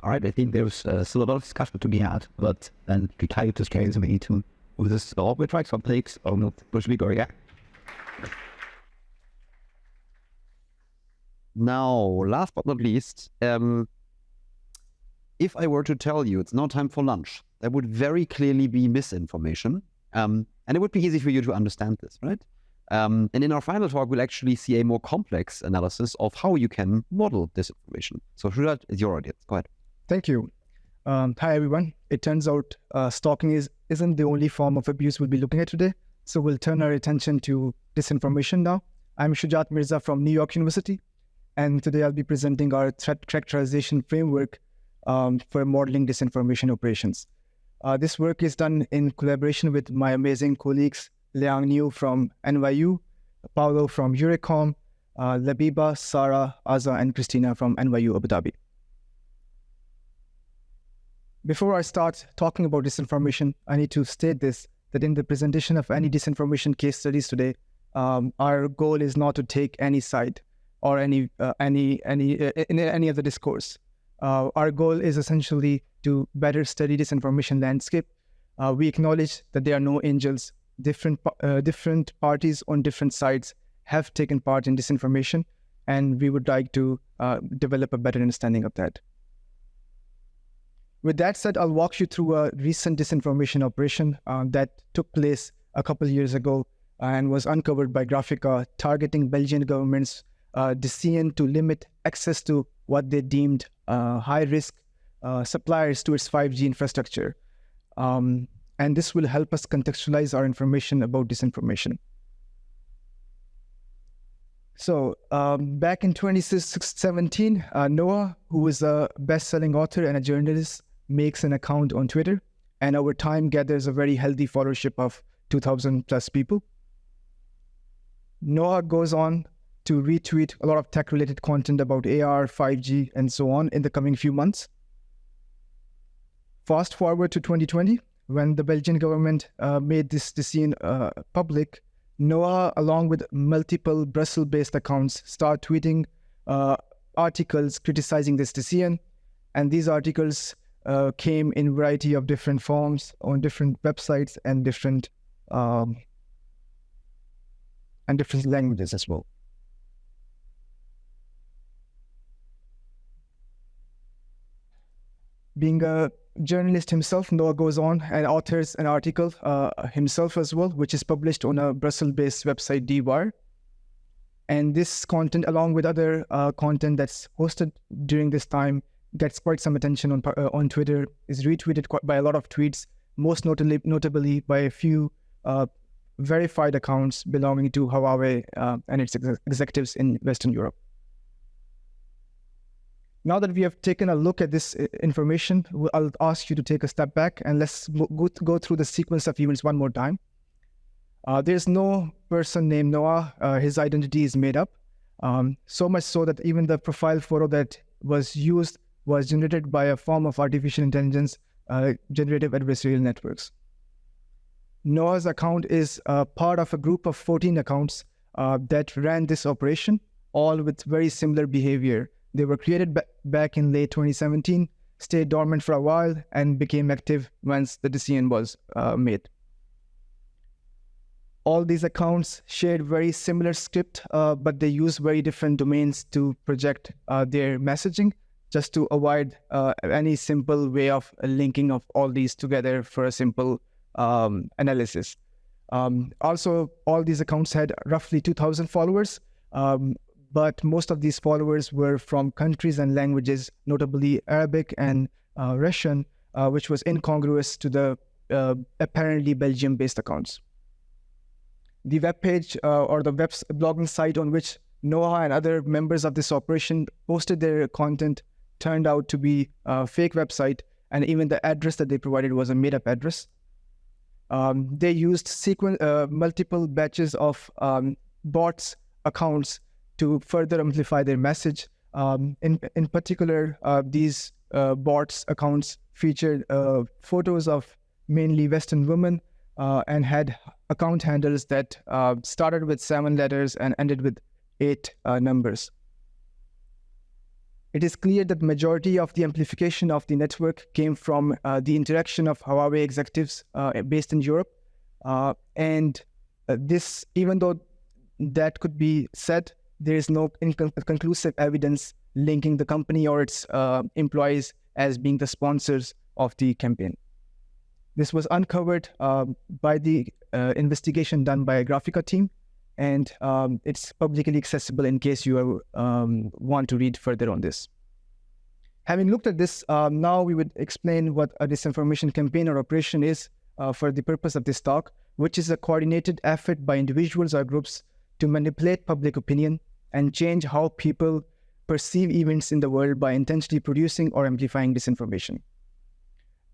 All right, I think there's still a lot of discussion to be had, but then to try to scale something into with this all we try some takes or not push me go yeah. Now, last but not least, if I were to tell you it's now time for lunch, that would very clearly be misinformation. And it would be easy for you to understand this, right? And in our final talk, we'll actually see a more complex analysis of how you can model disinformation. So Shurat, it's your audience. Go ahead. Thank you. Hi, everyone. It turns out stalking isn't the only form of abuse we'll be looking at today. So we'll turn our attention to disinformation now. I'm Shujat Mirza from New York University. And today I'll be presenting our threat characterization framework for modeling disinformation operations. This work is done in collaboration with my amazing colleagues, Liang Niu from NYU, Paolo from Eurocom, Labiba, Sarah, Aza, and Christina from NYU Abu Dhabi. Before I start talking about disinformation, I need to state this, that in the presentation of any disinformation case studies today, our goal is not to take any side or any of the discourse. Our goal is essentially to better study disinformation landscape. We acknowledge that there are no angels. Different parties on different sides have taken part in disinformation, and we would like to develop a better understanding of that. With that said, I'll walk you through a recent disinformation operation that took place a couple of years ago and was uncovered by Grafica, targeting Belgian government's decision to limit access to what they deemed high-risk suppliers to its 5G infrastructure. And this will help us contextualize our information about disinformation. So back in 2017, Noah, who is a best-selling author and a journalist, makes an account on Twitter, and over time gathers a very healthy followership of 2,000 plus people. Noah goes on to retweet a lot of tech-related content about AR, 5G, and so on in the coming few months. Fast forward to 2020, when the Belgian government made this decision public, Noah, along with multiple Brussels-based accounts, start tweeting articles criticizing this decision, and these articles came in a variety of different forms on different websites and different languages as well. Being a journalist himself, Noah goes on and authors an article himself as well, which is published on a Brussels-based website, derive. And this content, along with other content that's hosted during this time, gets quite some attention on Twitter, is retweeted by a lot of tweets, most notably by a few verified accounts belonging to Huawei and its executives in Western Europe. Now that we have taken a look at this information, I'll ask you to take a step back and let's go through the sequence of events one more time. There's no person named Noah. His identity is made up. So much so that even the profile photo that was used was generated by a form of artificial intelligence, generative adversarial networks. Noah's account is part of a group of 14 accounts that ran this operation, all with very similar behavior. They were created back in late 2017, stayed dormant for a while, and became active once the decision was made. All these accounts shared very similar script, but they use very different domains to project their messaging, just to avoid any simple way of linking of all these together for a simple analysis. Also, all these accounts had roughly 2,000 followers, but most of these followers were from countries and languages, notably Arabic and Russian, which was incongruous to the apparently Belgium-based accounts. The webpage or the blogging site on which Noah and other members of this operation posted their content turned out to be a fake website, and even the address that they provided was a made-up address. They used multiple batches of bots accounts to further amplify their message. In particular, these bots accounts featured photos of mainly Western women and had account handles that started with 7 letters and ended with 8 numbers. It is clear that the majority of the amplification of the network came from the interaction of Huawei executives based in Europe. This, even though that could be said, there is no conclusive evidence linking the company or its employees as being the sponsors of the campaign. This was uncovered by the investigation done by a Graphica team, and it's publicly accessible in case you want to read further on this. Having looked at this, now we would explain what a disinformation campaign or operation is for the purpose of this talk, which is a coordinated effort by individuals or groups to manipulate public opinion and change how people perceive events in the world by intentionally producing or amplifying disinformation.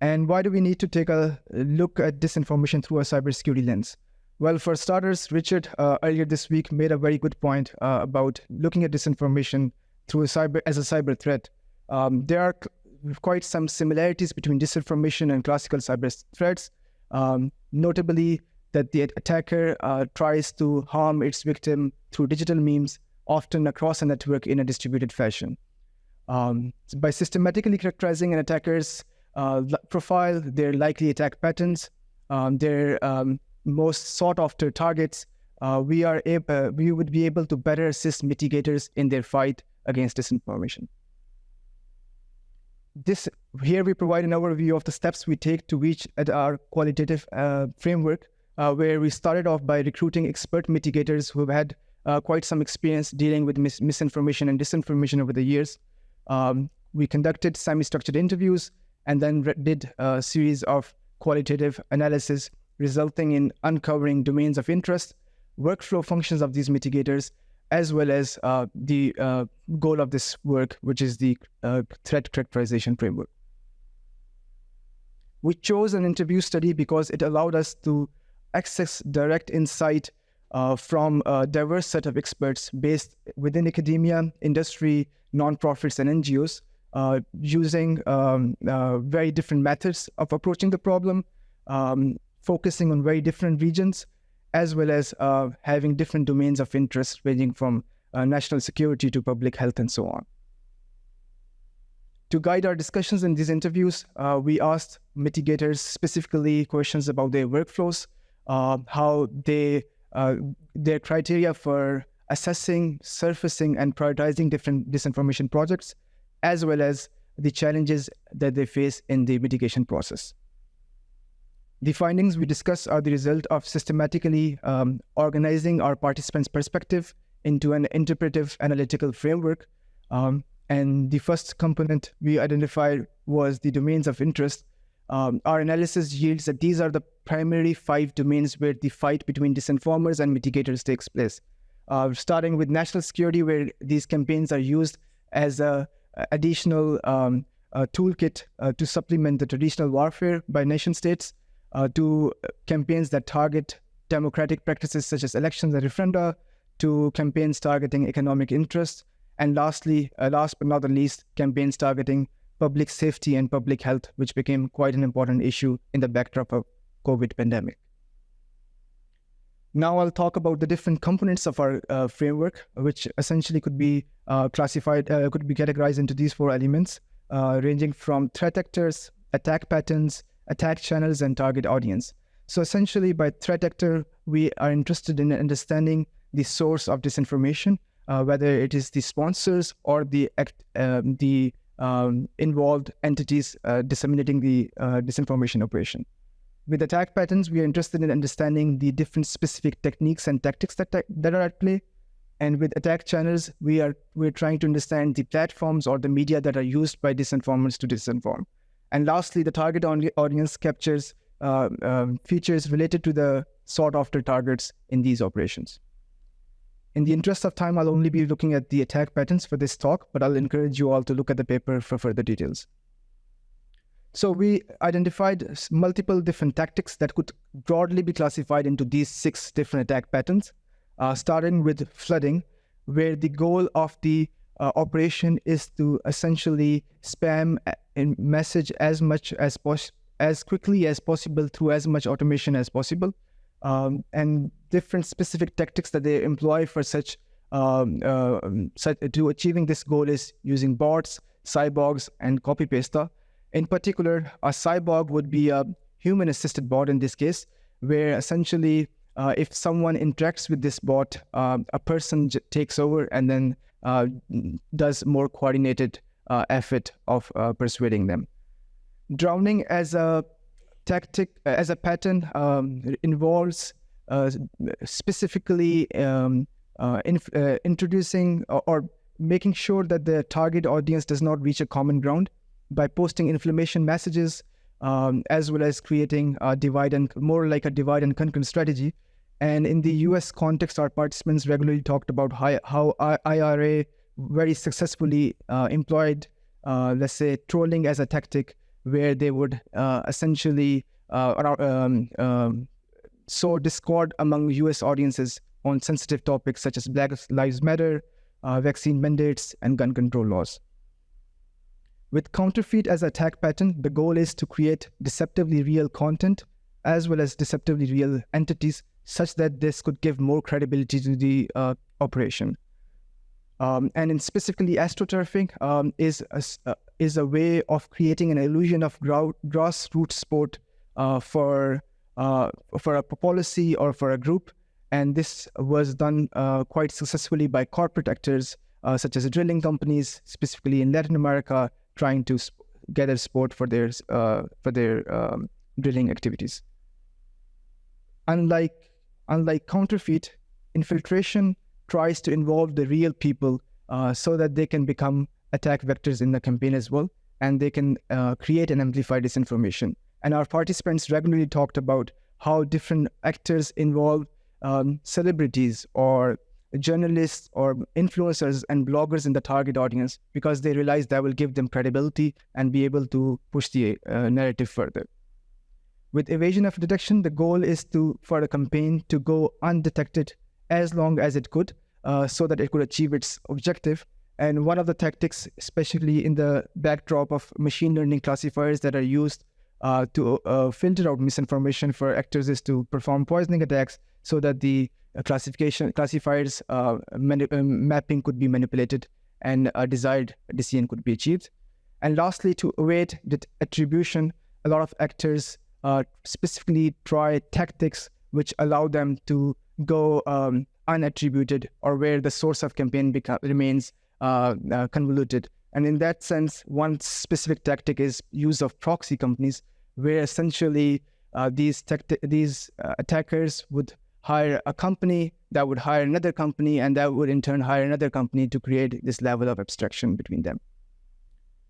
And why do we need to take a look at disinformation through a cybersecurity lens? Well, for starters, Richard earlier this week made a very good point about looking at disinformation through as a cyber threat. There are quite some similarities between disinformation and classical cyber threats, notably that the attacker tries to harm its victim through digital memes, often across a network in a distributed fashion. By systematically characterizing an attacker's profile, their likely attack patterns, their most sought-after targets, we would be able to better assist mitigators in their fight against disinformation. Here we provide an overview of the steps we take to reach at our qualitative framework, where we started off by recruiting expert mitigators who have had quite some experience dealing with misinformation and disinformation over the years. We conducted semi-structured interviews and then did a series of qualitative analysis, resulting in uncovering domains of interest, workflow functions of these mitigators, as well as the goal of this work, which is the threat characterization framework. We chose an interview study because it allowed us to access direct insight from a diverse set of experts based within academia, industry, nonprofits, and NGOs, using very different methods of approaching the problem, focusing on very different regions, as well as having different domains of interest ranging from national security to public health and so on. To guide our discussions in these interviews, we asked mitigators specifically questions about their workflows, how their criteria for assessing, surfacing, and prioritizing different disinformation projects, as well as the challenges that they face in the mitigation process. The findings we discuss are the result of systematically organizing our participants' perspective into an interpretive analytical framework. And the first component we identified was the domains of interest. Our analysis yields that these are the primary 5 domains where the fight between disinformers and mitigators takes place. Starting with national security, where these campaigns are used as an additional toolkit to supplement the traditional warfare by nation states, to campaigns that target democratic practices such as elections and referenda, to campaigns targeting economic interests, and lastly, last but not the least, campaigns targeting public safety and public health, which became quite an important issue in the backdrop of COVID pandemic. Now I'll talk about the different components of our framework, which essentially could be categorized into these 4 elements, ranging from threat actors, attack patterns, attack channels, and target audience. So essentially, by threat actor, we are interested in understanding the source of disinformation, whether it is the sponsors or the involved entities disseminating the disinformation operation. With attack patterns, we are interested in understanding the different specific techniques and tactics that are at play. And with attack channels, we're trying to understand the platforms or the media that are used by disinformers to disinform. And lastly, the target audience captures features related to the sought-after targets in these operations. In the interest of time, I'll only be looking at the attack patterns for this talk, but I'll encourage you all to look at the paper for further details. So we identified multiple different tactics that could broadly be classified into these 6 different attack patterns, starting with flooding, where the goal of the operation is to essentially spam a message as quickly as possible through as much automation as possible. And different specific tactics that they employ for such to achieving this goal is using bots, cyborgs, and copy pasta. In particular, a cyborg would be a human-assisted bot in this case, where essentially if someone interacts with this bot, a person takes over and then does more coordinated effort of persuading them. Drowning as a tactic, as a pattern, involves specifically introducing or making sure that the target audience does not reach a common ground by posting inflammation messages, as well as creating a divide and conquer strategy. And in the US context, our participants regularly talked about how IRA very successfully employed, let's say, trolling as a tactic, where they would essentially sow discord among US audiences on sensitive topics such as Black Lives Matter, vaccine mandates, and gun control laws. With counterfeit as attack pattern, the goal is to create deceptively real content as well as deceptively real entities, such that this could give more credibility to the operation. And in specifically astroturfing is a way of creating an illusion of grassroots support for a policy or for a group. And this was done quite successfully by corporate actors such as drilling companies, specifically in Latin America, trying to gather support for their drilling activities. Unlike counterfeit, infiltration tries to involve the real people so that they can become attack vectors in the campaign as well, and they can create and amplify disinformation. And our participants regularly talked about how different actors involve celebrities or journalists or influencers and bloggers in the target audience, because they realize that will give them credibility and be able to push the narrative further. With evasion of detection, the goal is for the campaign to go undetected as long as it could, so that it could achieve its objective. And one of the tactics, especially in the backdrop of machine learning classifiers that are used to filter out misinformation for actors, is to perform poisoning attacks so that the classifiers mapping could be manipulated and a desired decision could be achieved. And lastly, to evade the attribution, a lot of actors specifically try tactics which allow them to go unattributed, or where the source of campaign remains convoluted. And in that sense, one specific tactic is use of proxy companies, where essentially these attackers would hire a company that would hire another company, and that would in turn hire another company to create this level of abstraction between them.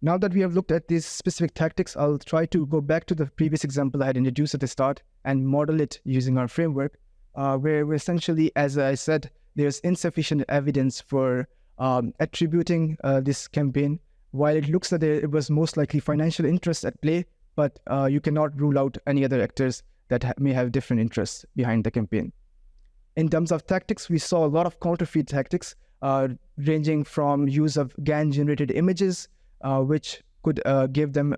Now that we have looked at these specific tactics, I'll try to go back to the previous example I had introduced at the start and model it using our framework, where we essentially, as I said, there's insufficient evidence for attributing this campaign. While it looks that it was most likely financial interests at play, but you cannot rule out any other actors that may have different interests behind the campaign. In terms of tactics, we saw a lot of counterfeit tactics, ranging from use of GAN-generated images, which could give them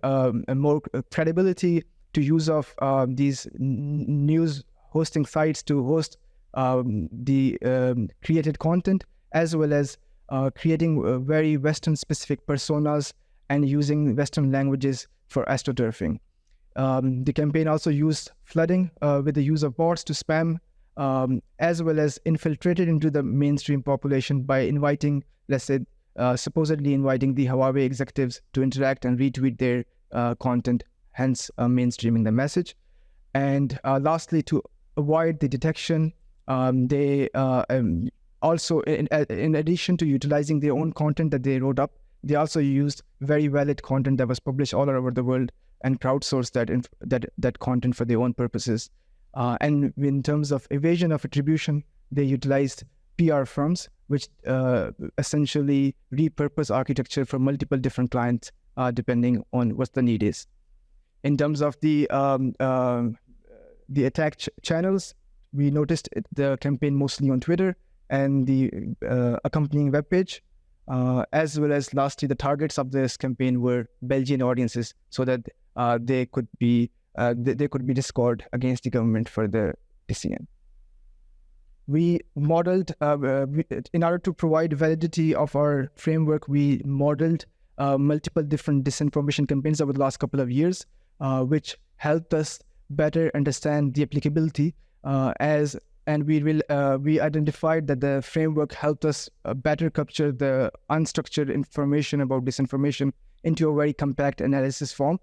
more credibility, to use of these news hosting sites to host the created content, as well as creating very Western-specific personas and using Western languages for astroturfing. The campaign also used flooding with the use of bots to spam, as well as infiltrated into the mainstream population by inviting, let's say, supposedly inviting the Huawei executives to interact and retweet their content, hence mainstreaming the message. And lastly, to avoid the detection, they also, in addition to utilizing their own content that they wrote up, they also used very valid content that was published all over the world and crowdsourced that content for their own purposes. And in terms of evasion of attribution, they utilized PR firms, which essentially repurpose architecture for multiple different clients, depending on what the need is. In terms of the attack channels, we noticed the campaign mostly on Twitter and the accompanying webpage, as well as lastly, the targets of this campaign were Belgian audiences, so that they could be discord against the government for the decision. we modeled, in order to provide validity of our framework, we modeled multiple different disinformation campaigns over the last couple of years, which helped us better understand the applicability and we identified that the framework helped us better capture the unstructured information about disinformation into a very compact analysis form,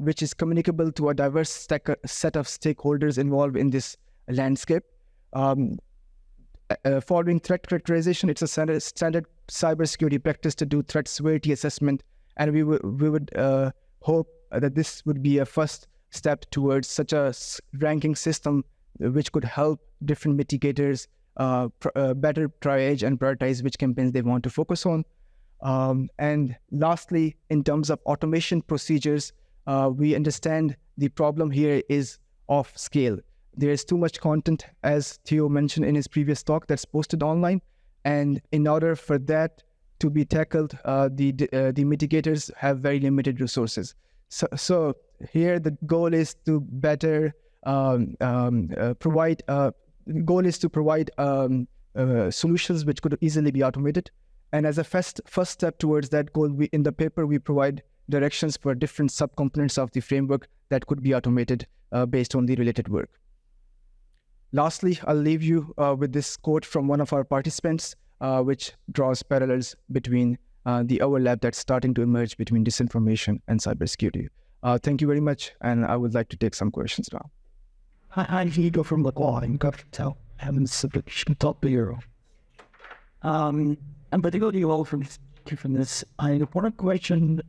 which is communicable to a diverse set of stakeholders involved in this landscape. Following threat characterization, it's a standard cybersecurity practice to do threat severity assessment, and we would hope that this would be a first step towards such a ranking system which could help different mitigators better triage and prioritize which campaigns they want to focus on. And lastly, in terms of automation procedures, we understand the problem here is of scale. There is too much content, as Theo mentioned in his previous talk, that's posted online. And in order for that to be tackled, the mitigators have very limited resources. So here the goal is to better provide solutions which could easily be automated. And as a first step towards that goal, in the paper we provide directions for different subcomponents of the framework that could be automated based on the related work. Lastly, I'll leave you with this quote from one of our participants, which draws parallels between the overlap that's starting to emerge between disinformation and cybersecurity. Thank you very much, and I would like to take some questions now. Hi, Hugo from Laquan. Got to tell having some top bureau. I'm particularly well from this. I want to question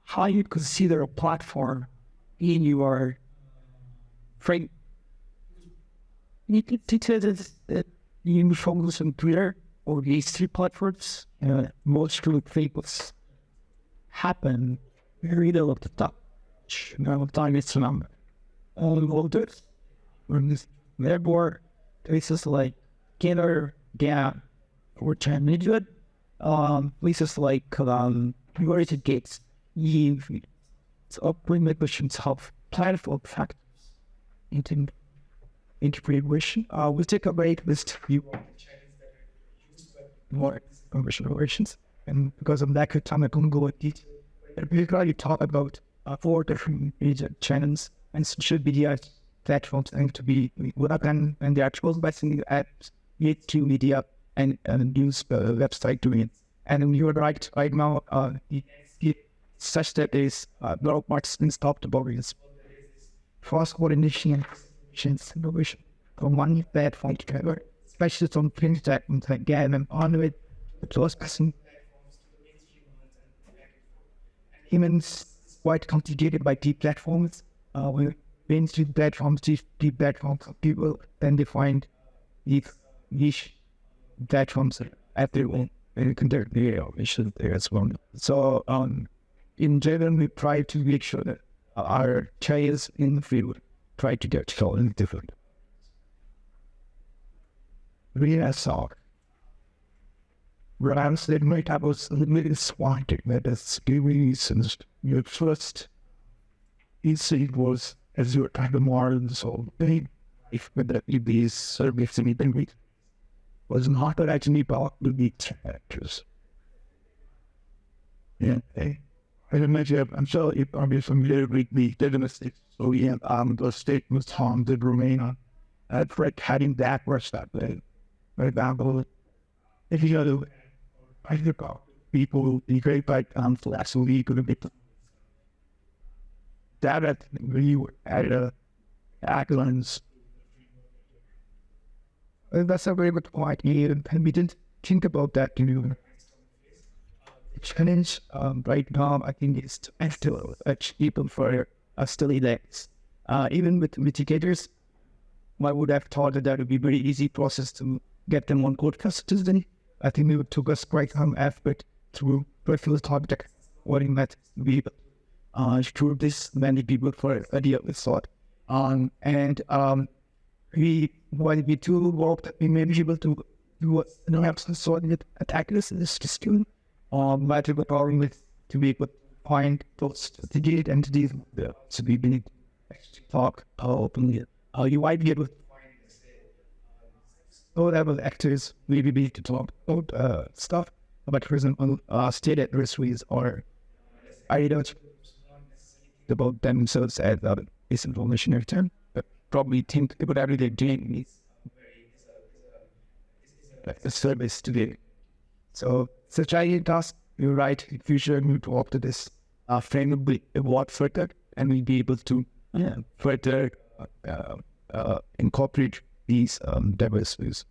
how you consider a platform in your frame. You focus on Twitter or these three platforms. Most true things happen very little at the top. Time it's a number. Therefore, places like Gitter, Gap, or Transmediate, places like University Gates, Eve, it's upbringing the questions of platform factors into integration. We'll take a break with few more conversations, and because of lack of time, I couldn't go into detail. But we're going to talk about 4 different media channels and social media platforms and to be work and the actual basing apps, to media and news website doing it. And you're right now, such that there's a lot of participants talked about it. Cross coordination and innovation from one platform to another, especially from print platforms like GAN and Onward, those person humans quite complicated by deep platforms. When mainstream platforms, deep platforms of people, then they find these niche platforms at their own and conduct their mission there as well. So in general, we try to make sure that our trials in the field try to get totally different. Really, I saw what I said, right, I was a little swanting that that's giving since your first instinct was as you were trying to model this whole thing, if that these service anything was not actually about the meat actors. Yeah, I imagine I'm sure if I'm familiar with the diagnostics. So yeah, the statements Tom did remain on Fred having that perspective. For example, if you know I think about people the great like last week could have been that at we were at Acklands. That's a very good point. And we didn't think about that, The challenge right now, I think, is to still people for study days. Even with mitigators, I would have thought that would be a very easy process to get them on code custody. I think it took us quite some effort through personal topic, what in that we through this many people for a idea of this sort. While we do work that we may be able to do have some sort of attackers in this student, but we're problem with to be able to find those strategic entities to be able to talk openly. You might be able to find low-level actors maybe need to talk about stuff. But for example, state adversaries or ideas about themselves as disinformation return, but probably think about everyday doing is like a service today. So it's a giant task. You're right. In future, we to after this framework will evolve further, and we'll be able to further incorporate these diverse views.